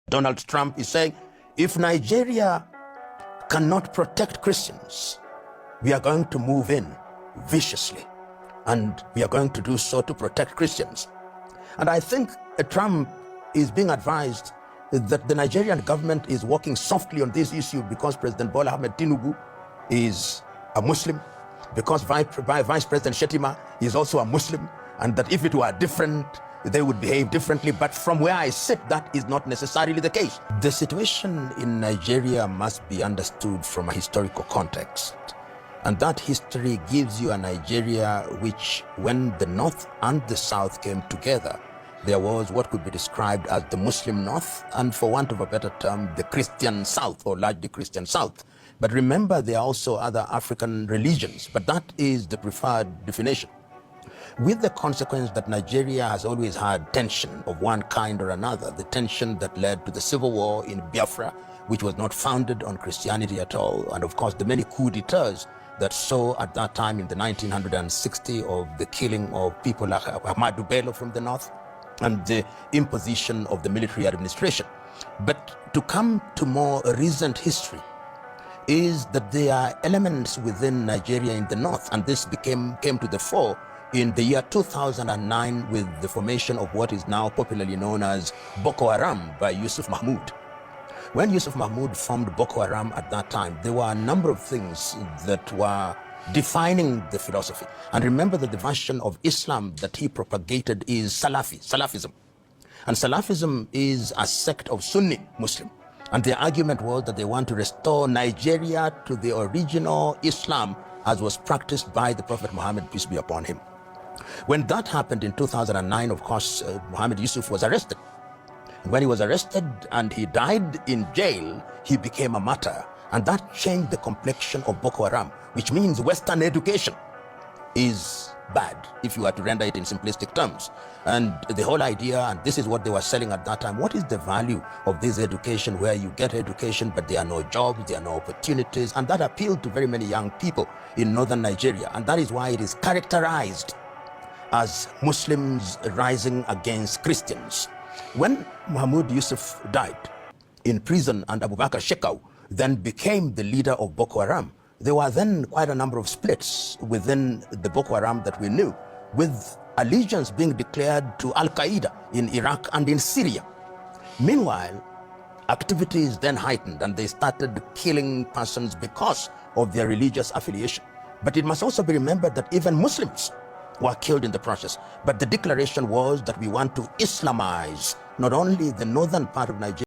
Donald Trump is saying, if Nigeria cannot protect Christians, we are going to move in viciously, and we are going to do so to protect Christians. And I think Trump is being advised that the Nigerian government is working softly on this issue because President Bola Ahmed Tinubu is a Muslim, because Vice President Shetima is also a Muslim, and that if it were different, they would behave differently. But from where I sit, that is not necessarily the case. The situation in Nigeria must be understood from a historical context. And that history gives you a Nigeria which, when the North and the South came together, there was what could be described as the Muslim North, and for want of a better term, the Christian South, or largely Christian South. But remember, there are also other African religions, but that is the preferred definition. With the consequence that Nigeria has always had tension of one kind or another, the tension that led to the civil war in Biafra, which was not founded on Christianity at all, and of course the many coups d'etats that saw at that time in the 1960 of the killing of people like Ahmadu Bello from the north, and the imposition of the military administration. But to come to more recent history is that there are elements within Nigeria in the north, and this came to the fore in the year 2009 with the formation of what is now popularly known as Boko Haram by Yusuf Mahmoud. When Yusuf Mahmoud formed Boko Haram at that time, there were a number of things that were defining the philosophy. And remember that the version of Islam that he propagated is Salafism. And Salafism is a sect of Sunni Muslim. And their argument was that they want to restore Nigeria to the original Islam as was practiced by the Prophet Muhammad, peace be upon him. When that happened in 2009, of course, Muhammad Yusuf was arrested. When he was arrested and he died in jail, he became a martyr. And that changed the complexion of Boko Haram, which means Western education is bad, if you were to render it in simplistic terms. And the whole idea, and this is what they were selling at that time, what is the value of this education where you get education but there are no jobs, there are no opportunities? And that appealed to very many young people in northern Nigeria. And that is why it is characterized as Muslims rising against Christians. When Mahmoud Yusuf died in prison and Abu Bakr Shekau then became the leader of Boko Haram, there were then quite a number of splits within the Boko Haram that we knew, with allegiance being declared to Al-Qaeda in Iraq and in Syria. Meanwhile, activities then heightened and they started killing persons because of their religious affiliation. But it must also be remembered that even Muslims were killed in the process. But the declaration was that we want to Islamize not only the northern part of Nigeria,